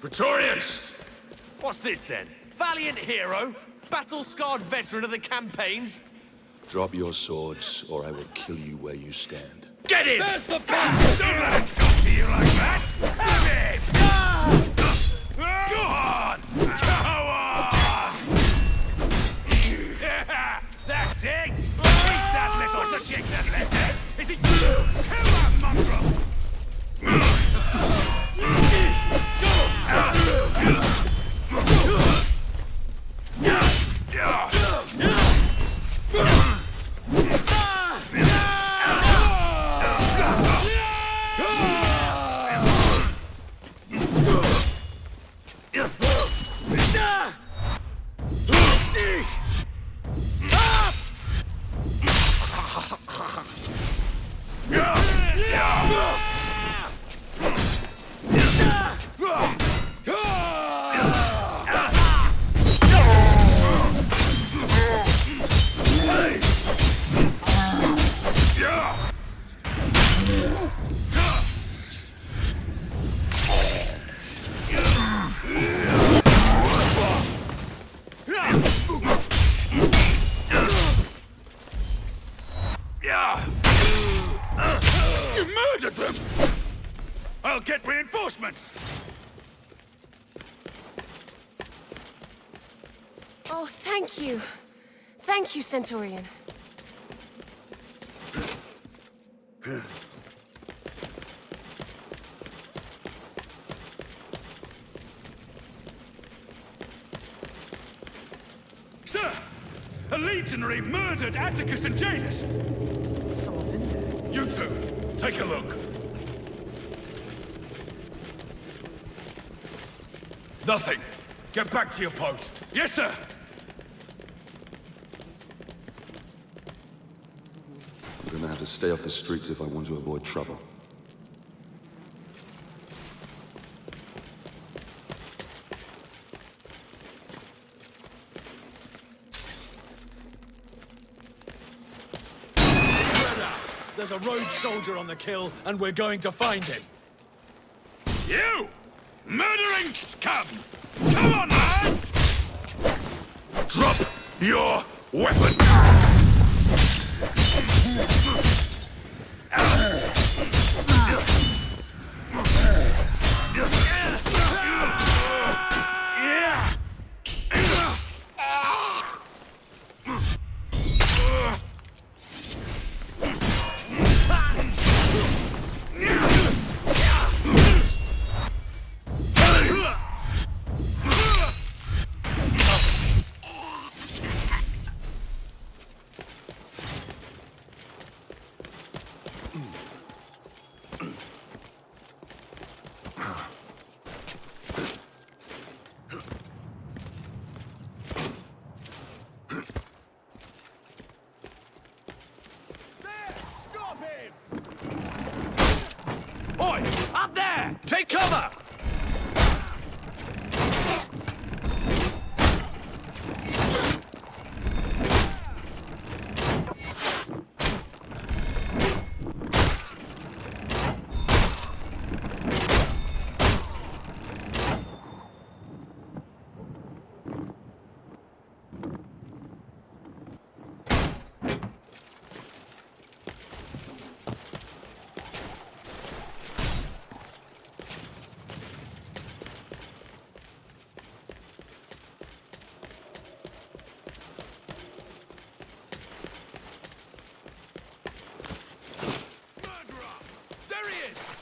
Praetorians! What's this then? Valiant hero? Battle-scarred veteran of the campaigns? Drop your swords, or I will kill you where you stand. Get in! There's the bastard! Don't let him talk to you like that! Have him! Go on! Go on! That's it! Eat that little chicken letter! Is it you? Kill that mongrel! You murdered them! I'll get reinforcements! Oh, thank you. Thank you, Centurion. Sir! A legionary murdered Atticus and Janus! Someone's in there. You two, take a look. Nothing. Get back to your post. Yes, sir! I'm gonna have to stay off the streets if I want to avoid trouble. There's a rogue soldier on the kill, and we're going to find him. You! Murdering scum! Come on, lads! Drop your weapons! Oi! Up there! Take cover!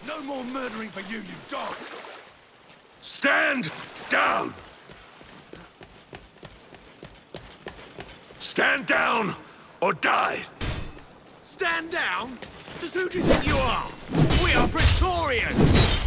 No more murdering for you, you dog! Stand down! Stand down or die! Stand down? Just who do you think you are? We are Praetorians!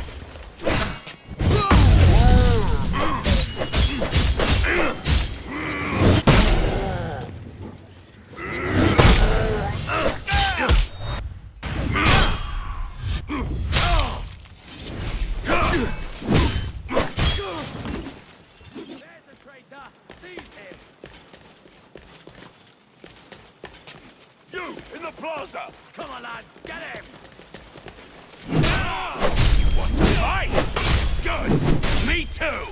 You, in the plaza! Come on, lads, get him! You want to fight? Good! Me too!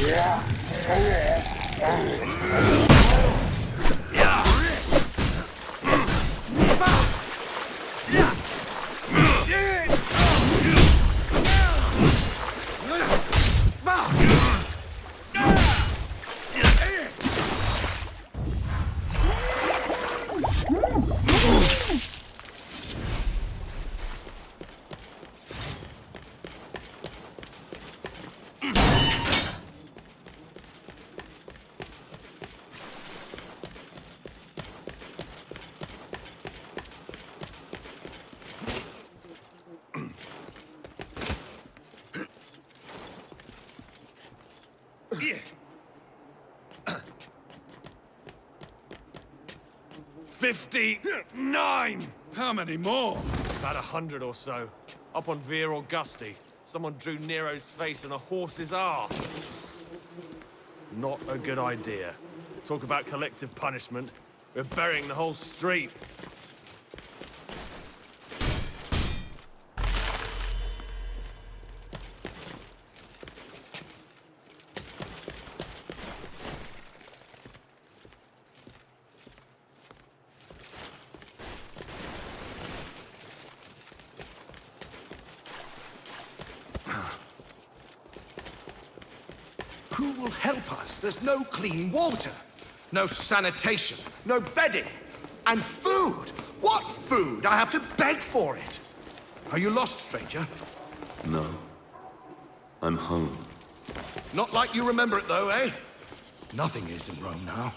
Yeah. 59! How many more? About 100 or so. Up on Via Augusti, someone drew Nero's face in a horse's arse. Not a good idea. Talk about collective punishment. We're burying the whole street. Who will help us? There's no clean water, no sanitation, no bedding, and food. What food? I have to beg for it. Are you lost, stranger? No. I'm home. Not like you remember it, though, eh? Nothing is in Rome now.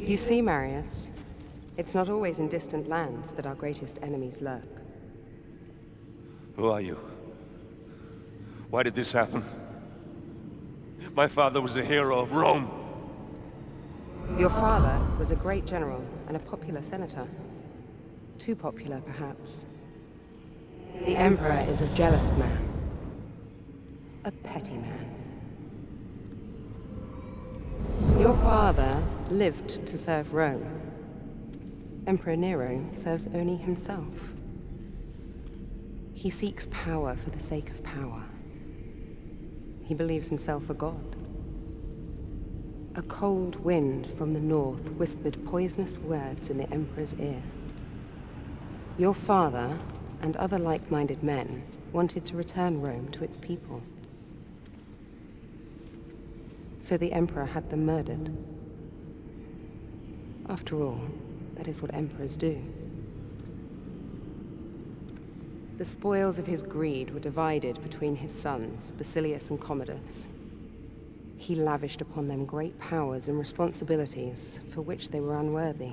You see, Marius, it's not always in distant lands that our greatest enemies lurk. Who are you? Why did this happen? My father was a hero of Rome. Your father was a great general and a popular senator. Too popular, perhaps. The Emperor is a jealous man. A petty man. Your father lived to serve Rome. Emperor Nero serves only himself. He seeks power for the sake of power. He believes himself a god. A cold wind from the north whispered poisonous words in the Emperor's ear. Your father and other like-minded men wanted to return Rome to its people. So the Emperor had them murdered. After all, that is what emperors do. The spoils of his greed were divided between his sons, Basilius and Commodus. he lavished upon them great powers and responsibilities for which they were unworthy.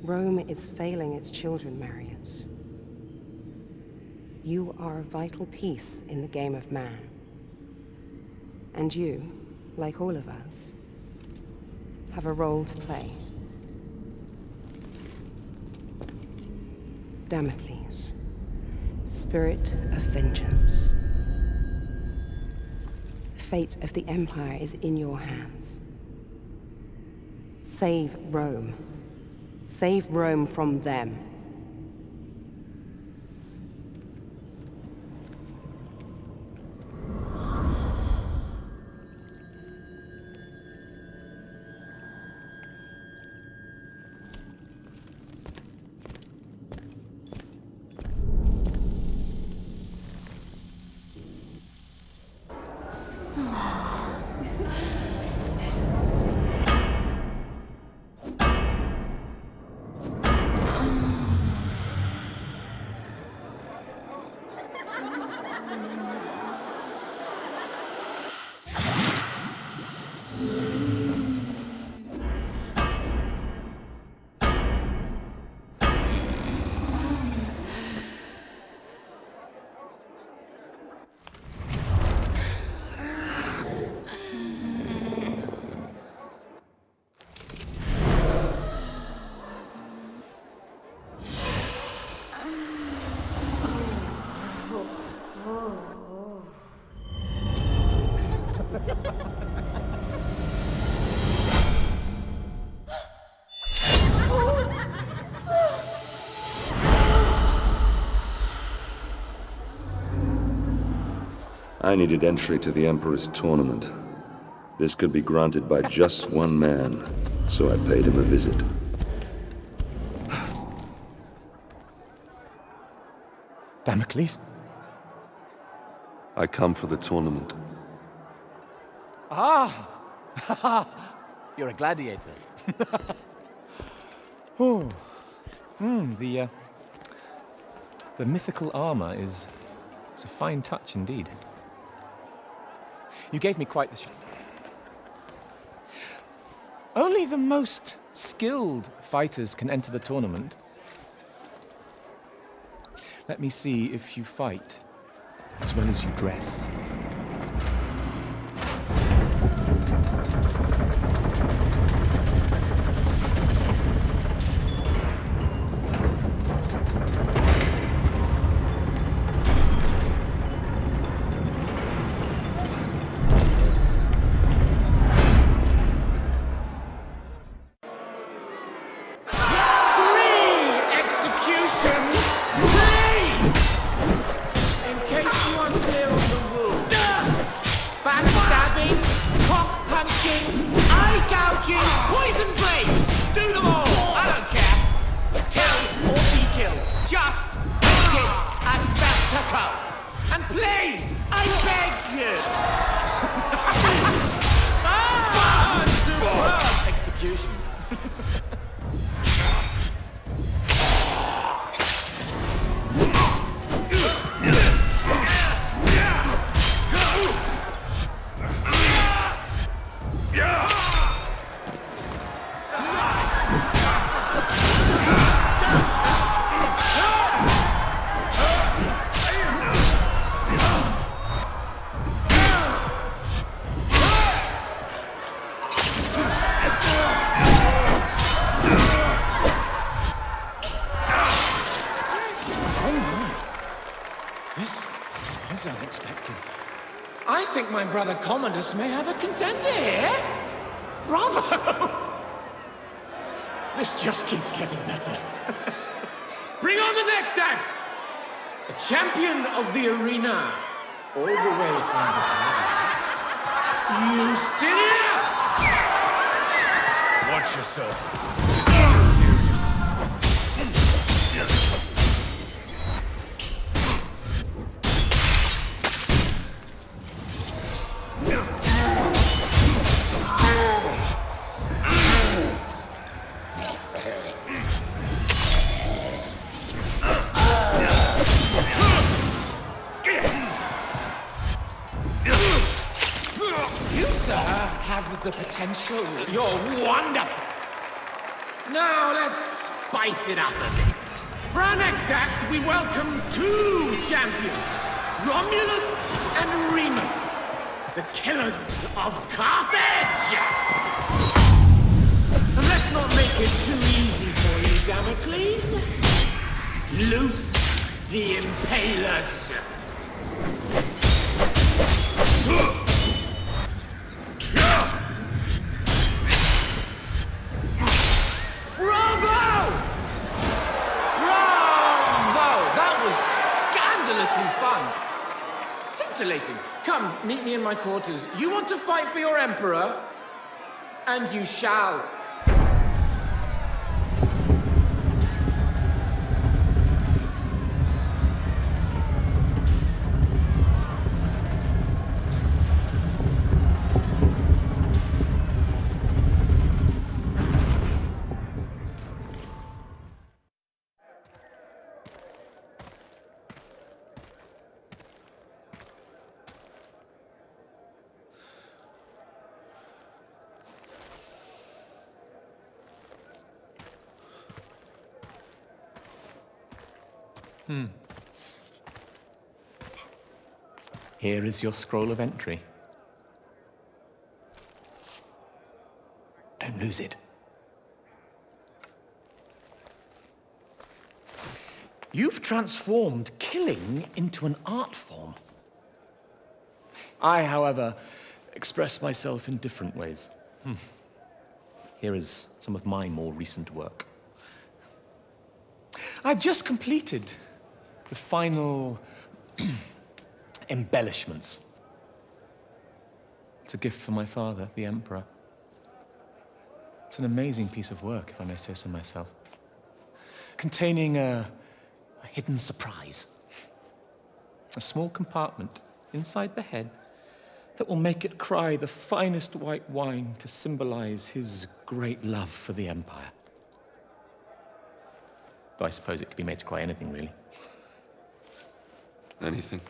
Rome is failing its children, Marius. You are a vital piece in the game of man. And you, like all of us, have a role to play. Damocles, spirit of vengeance. The fate of the Empire is in your hands. Save Rome. Save Rome from them. I needed entry to the Emperor's tournament. This could be granted by just one man, so I paid him a visit. Damocles? I come for the tournament. Ah! You're a gladiator. Oh. The mythical armor is a fine touch indeed. You gave me quite the show. Only the most skilled fighters can enter the tournament. Let me see if you fight as well as you dress. My brother Commodus may have a contender here. Bravo! This just keeps getting better. Bring on the next act! A champion of the arena, all the way from the top. Eustace! Watch yourself. You, sir, have the potential. You're wonderful. Now let's spice it up a bit. For our next act, we welcome two champions, Romulus and Remus, the killers of Carthage! And let's not make it too easy for you, Damocles. Loose the impalers. Bravo! That was scandalously fun. Scintillating. Come, meet me in my quarters. You want to fight for your emperor? And you shall. Here is your scroll of entry. Don't lose it. You've transformed killing into an art form. I, however, express myself in different ways. Here is some of my more recent work. I've just completed the final embellishments. It's a gift for my father, the Emperor. It's an amazing piece of work, if I may say so myself, containing a hidden surprise. A small compartment inside the head that will make it cry the finest white wine to symbolize his great love for the Empire. Though I suppose it could be made to cry anything, really. Anything?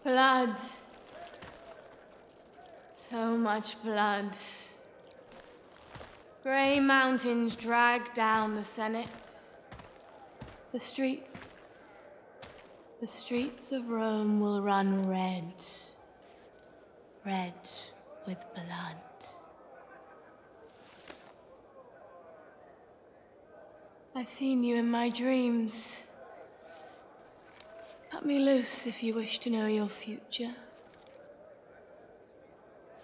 Blood. So much blood. Grey mountains drag down the Senate. The streets of Rome will run red. Red with blood. I've seen you in my dreams. Cut me loose if you wish to know your future.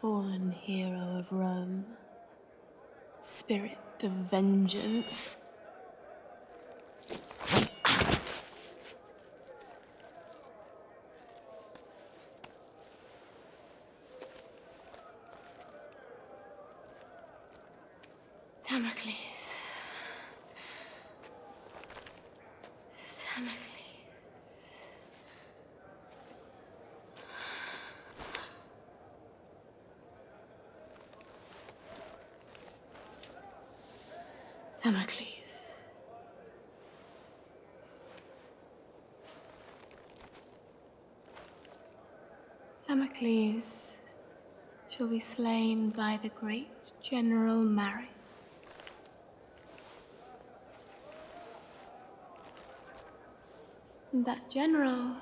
Fallen hero of Rome. Spirit of vengeance. Damocles. Damocles. Damocles. Damocles shall be slain by the great General Maris. And that general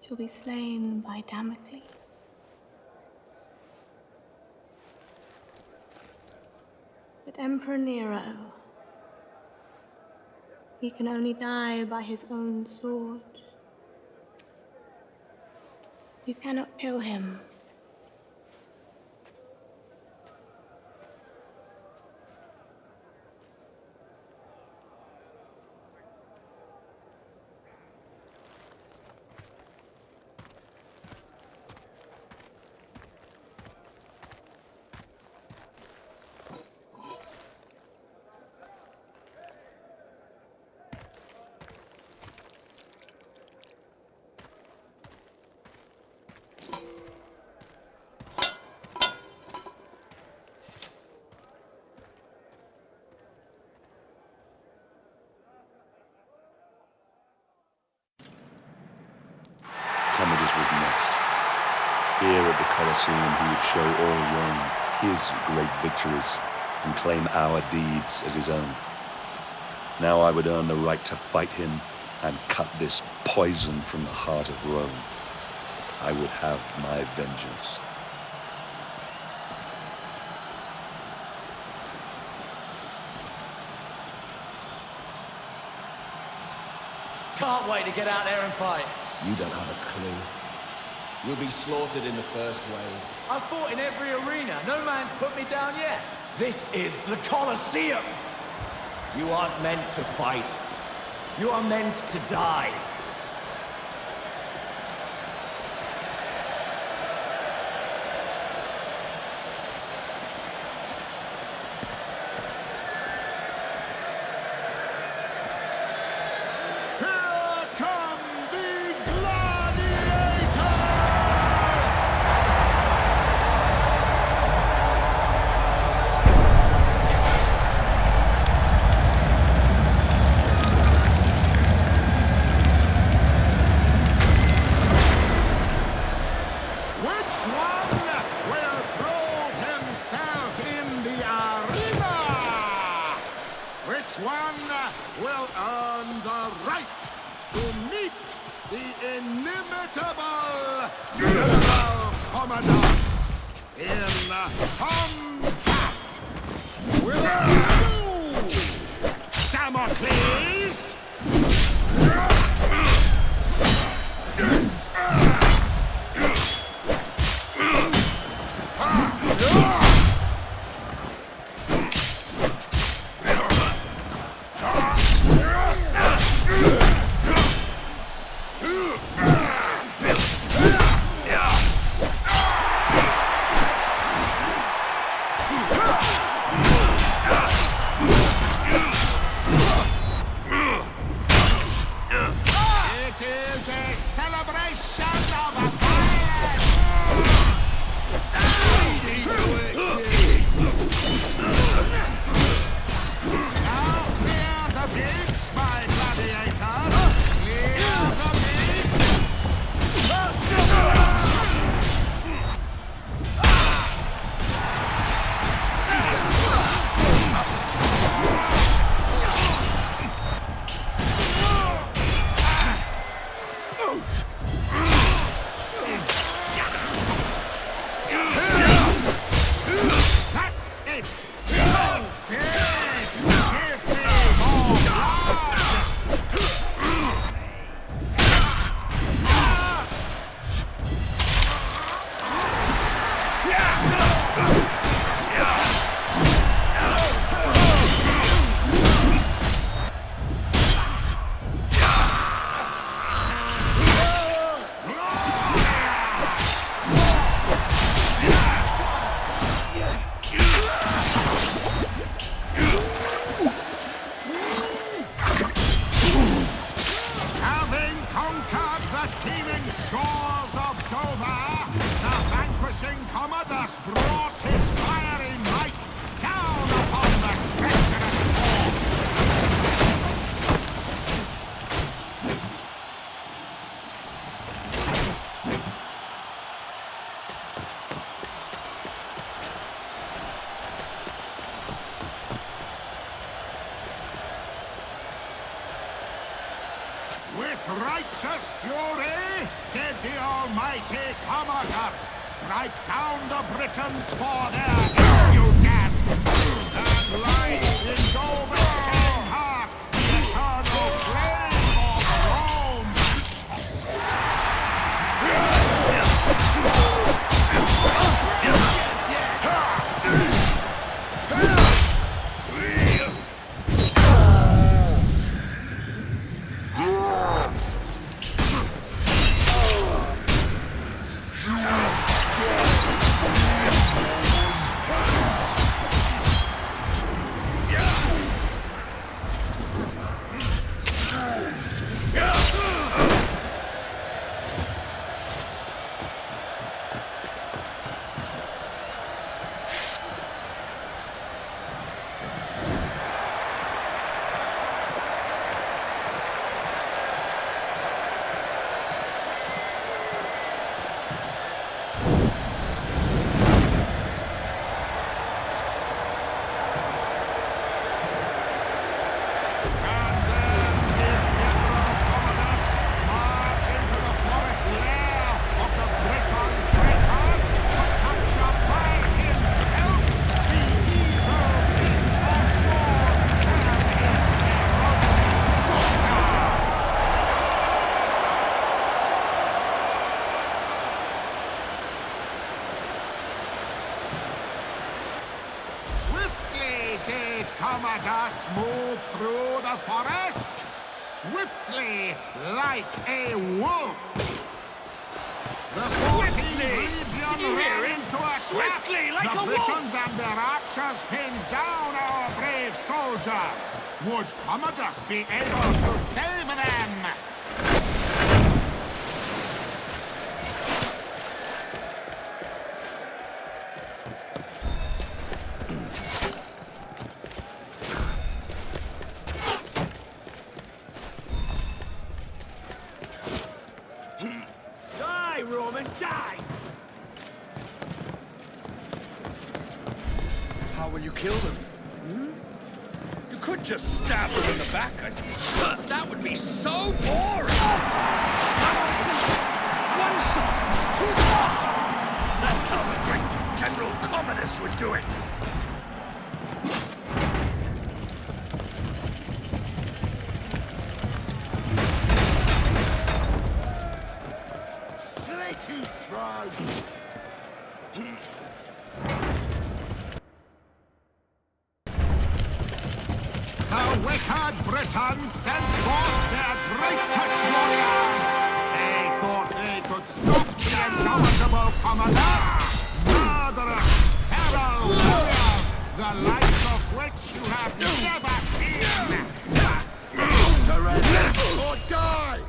shall be slain by Damocles. But Emperor Nero, he can only die by his own sword. You cannot kill him. Here at the Colosseum, he would show all Rome his great victories and claim our deeds as his own. Now I would earn the right to fight him and cut this poison from the heart of Rome. I would have my vengeance. Can't wait to get out there and fight. You don't have a clue. You'll be slaughtered in the first wave. I've fought in every arena. No man's put me down yet. This is the Colosseum. You aren't meant to fight. You are meant to die. Righteous fury did the almighty Commodus strike down the Britons for their impudence, and light in Dover's king heart the eternal flame of Rome. Yeah! must move through the forests swiftly like a wolf. The 14th Legion ran into a trap. The Britons and their archers pinned down our brave soldiers. Would Commodus be able to save them? Die, Roman, die! How will you kill them? You could just stab them in the back, I suppose. But that would be so boring! One shot to the heart! That's how the great General Commodus would do it! The wicked Britons sent forth their greatest warriors. They thought they could stop the indomitable Commodus. Murderous, feral warriors, the likes of which you have never seen. Surrender or die!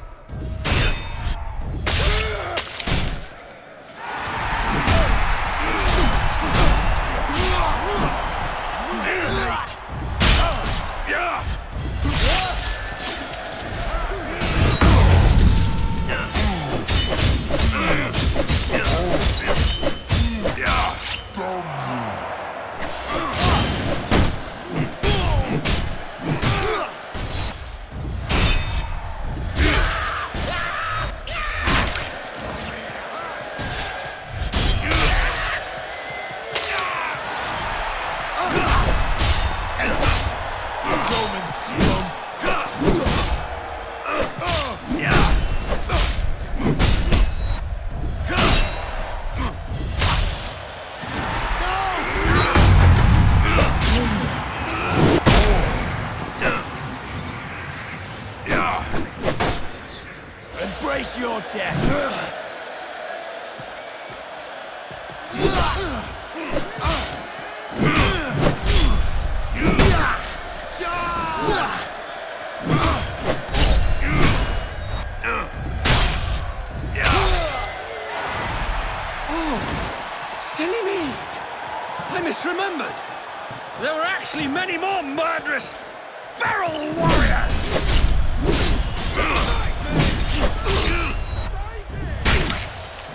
Embrace your death! Silly me! I misremembered. There were actually many more murderous, feral warriors!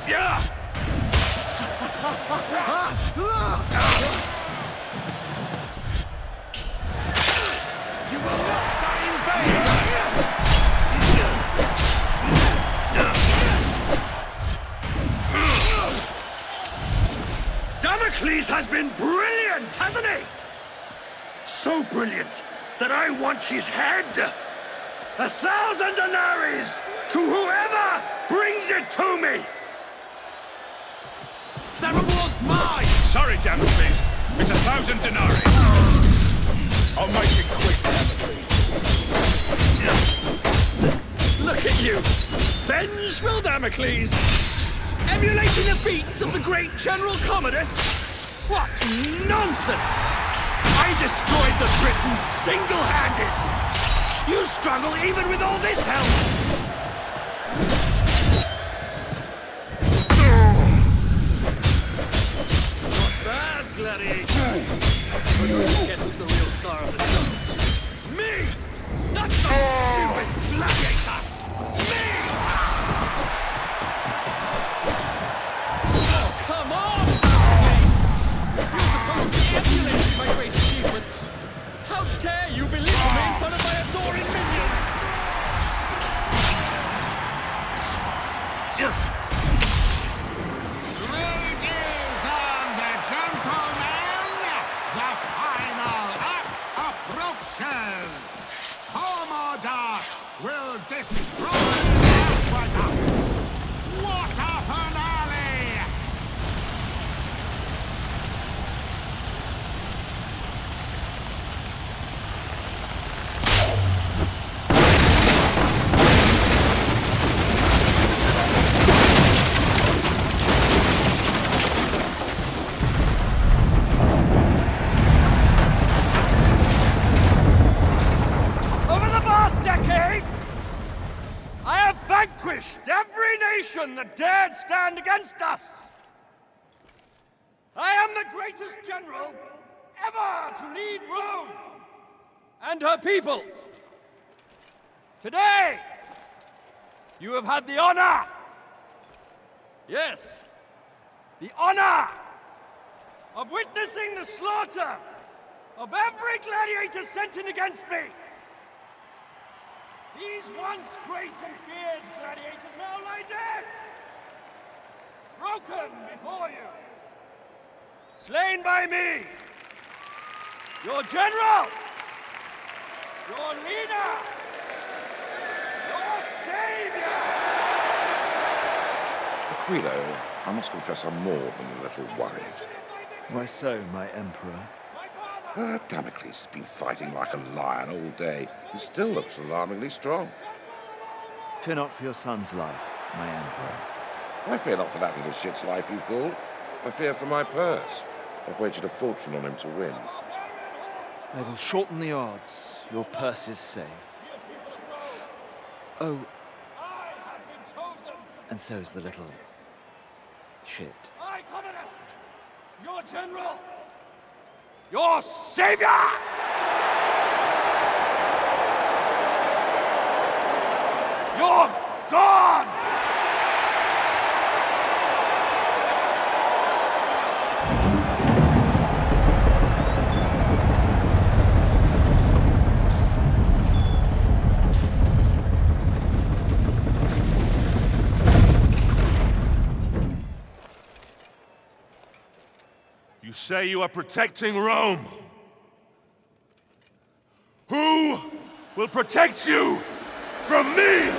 Yeah! You will not die in vain! Damocles has been brilliant, hasn't he? So brilliant that I want his head. 1,000 denaries to whoever brings it to me. That reward's mine! Sorry, Damocles. It's 1,000 denarii. I'll make it quick, Damocles. Look at you. Vengeful Damocles. Emulating the feats of the great General Commodus? What nonsense! I destroyed the Britons single-handed. You struggle even with all this help. Bad gladiators! But you forget who's the real star of the show. Me! Not some stupid gladiator! Me! Oh, come on! You're supposed to be emulating my great achievements. How dare you belittle me in front of my adoring minions! Ladies and gentlemen, the final act approaches. Commodus will destroy the aqueduct. What a finale! vanquished every nation that dared stand against us. I am the greatest general ever to lead Rome and her peoples. Today, you have had the honor, yes, the honor of witnessing the slaughter of every gladiator sent in against me. These once great and feared gladiators now lie dead, broken before you, slain by me, your general, your leader, your savior! Aquilo, I must confess I'm more than a little worried. Why so, my emperor? Damocles has been fighting like a lion all day. He still looks alarmingly strong. Fear not for your son's life, my emperor. I fear not for that little shit's life, you fool. I fear for my purse. I've wagered a fortune on him to win. I will shorten the odds. Your purse is safe. Oh. And so is the little shit. I, Commodus, your general, your savior! Your God! You say you are protecting Rome. Who will protect you from me?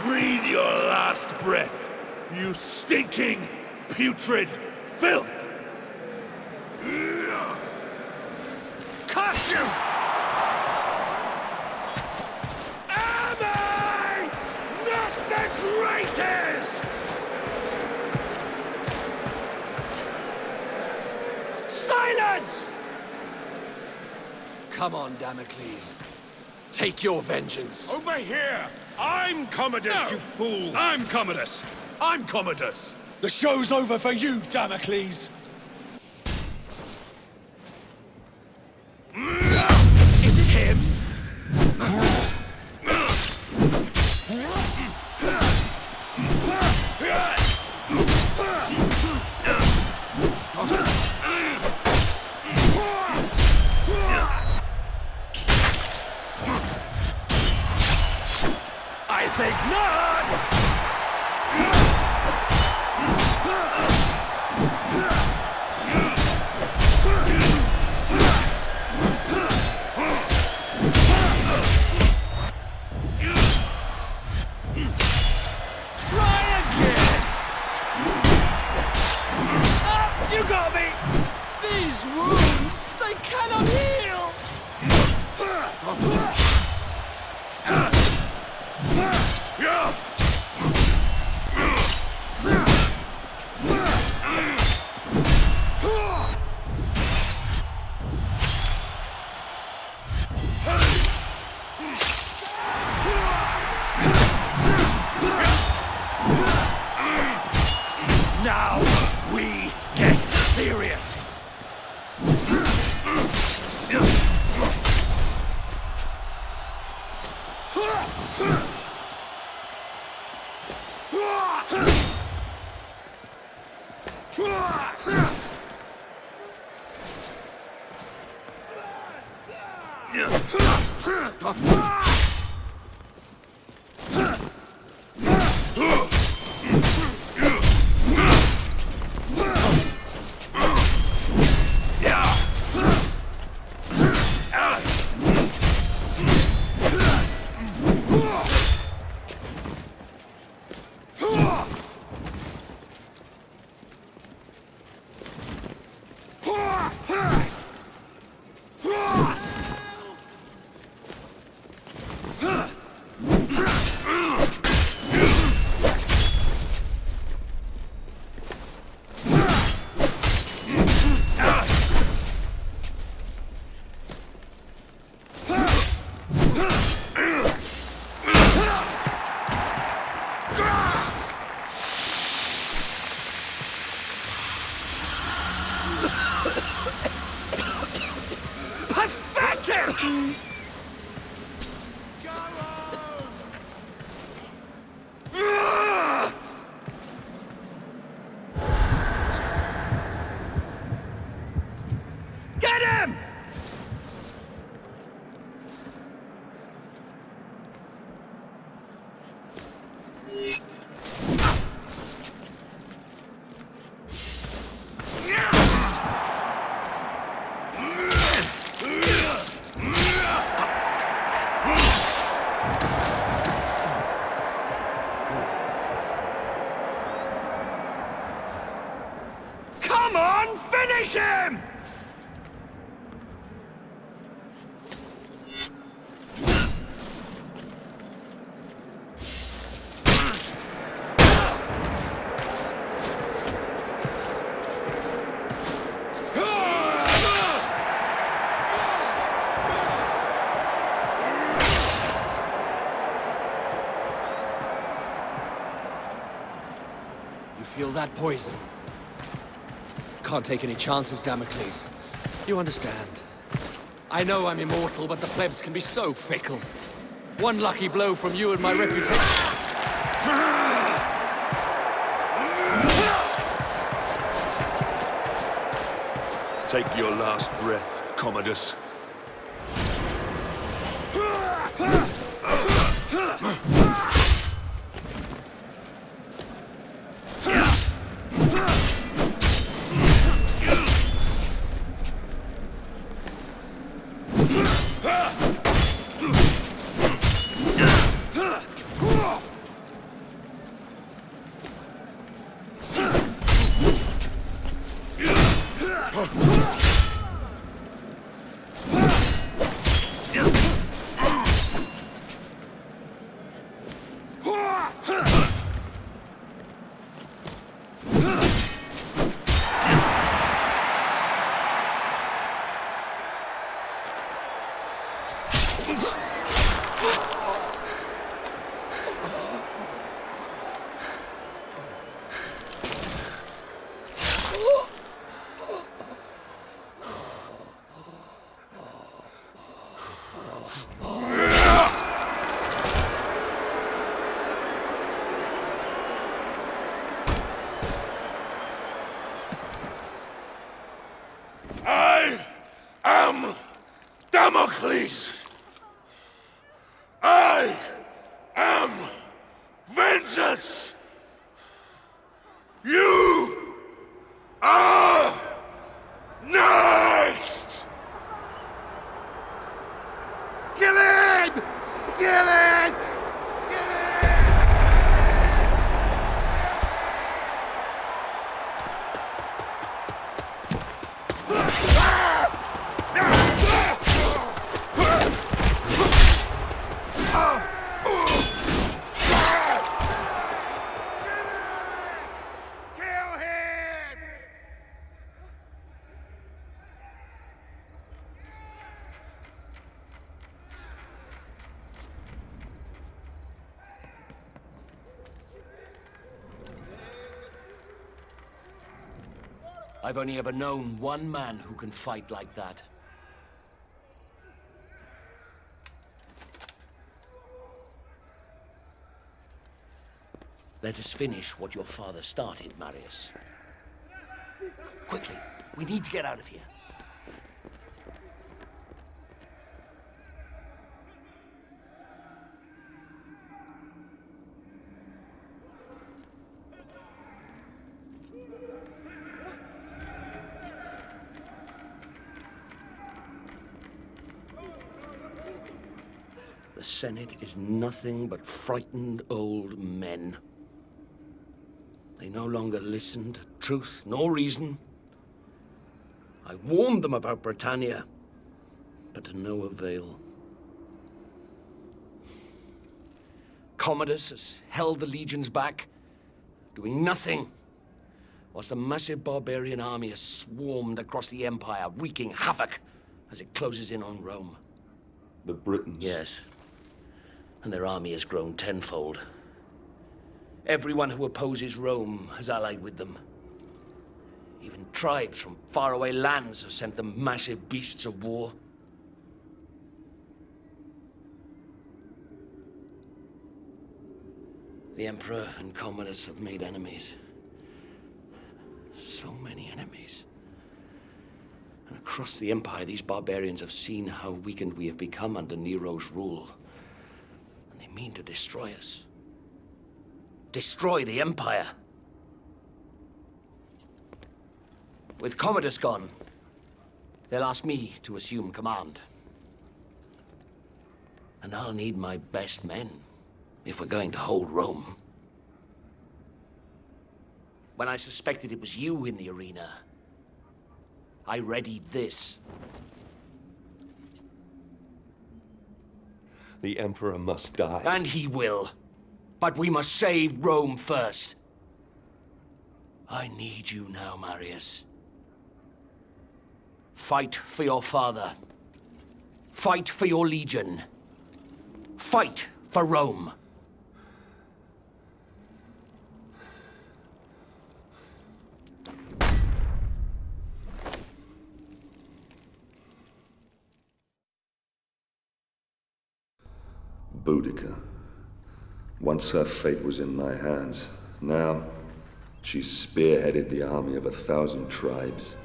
Breathe your last breath, you stinking, putrid filth! Curse you! Am I not the greatest? Silence! Come on, Damocles. Take your vengeance. Over here! I'm Commodus, you fool! I'm Commodus. I'm Commodus! The show's over for you, Damocles. Is it him? I think not! You got me! These wounds, they cannot heal! Now we get serious! Get him! Come on, finish him! Feel that poison? Can't take any chances, Damocles. You understand. I know I'm immortal, but the plebs can be so fickle. One lucky blow from you and my reputation... Take your last breath, Commodus. Damocles! I am vengeance! You are next! Kill him! Kill him! I've only ever known one man who can fight like that. Let us finish what your father started, Marius. Quickly, we need to get out of here. The Senate is nothing but frightened old men. They no longer listen to truth nor reason. I warned them about Britannia, but to no avail. Commodus has held the legions back, doing nothing, whilst a massive barbarian army has swarmed across the empire, wreaking havoc as it closes in on Rome. The Britons? Yes. And their army has grown tenfold. Everyone who opposes Rome has allied with them. Even tribes from faraway lands have sent them massive beasts of war. The Emperor and Commodus have made enemies. So many enemies. And across the Empire, these barbarians have seen how weakened we have become under Nero's rule. And they mean to destroy us. Destroy the Empire. With Commodus gone, they'll ask me to assume command. And I'll need my best men if we're going to hold Rome. When I suspected it was you in the arena, I readied this. The Emperor must die. And he will. But we must save Rome first. I need you now, Marius. Fight for your father. Fight for your legion. Fight for Rome. Boudica. Once her fate was in my hands. Now, she's spearheaded the army of 1,000 tribes.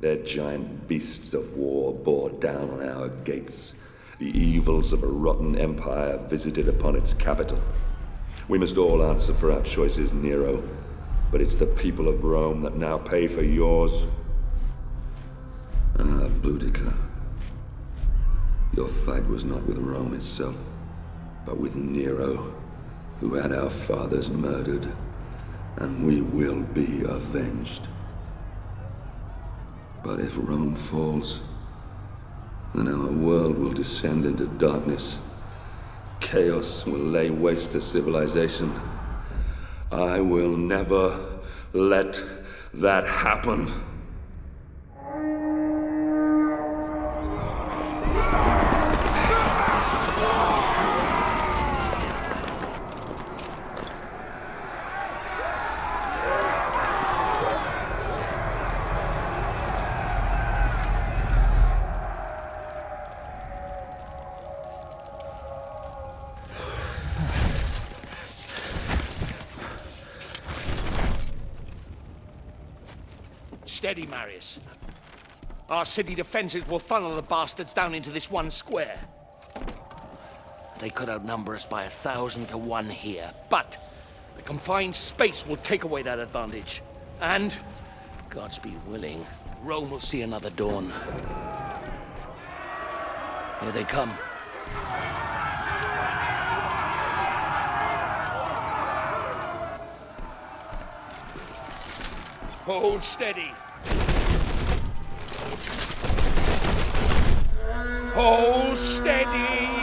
Their giant beasts of war bore down on our gates. The evils of a rotten empire visited upon its capital. We must all answer for our choices, Nero. But it's the people of Rome that now pay for yours. Ah, Boudica. Your fight was not with Rome itself, but with Nero, who had our fathers murdered. And we will be avenged. But if Rome falls, then our world will descend into darkness. Chaos will lay waste to civilization. I will never let that happen. Steady, Marius. Our city defenses will funnel the bastards down into this one square. They could outnumber us by 1,000 to 1 here, but the confined space will take away that advantage. And, Gods be willing, Rome will see another dawn. Here they come. Hold steady. Hold steady!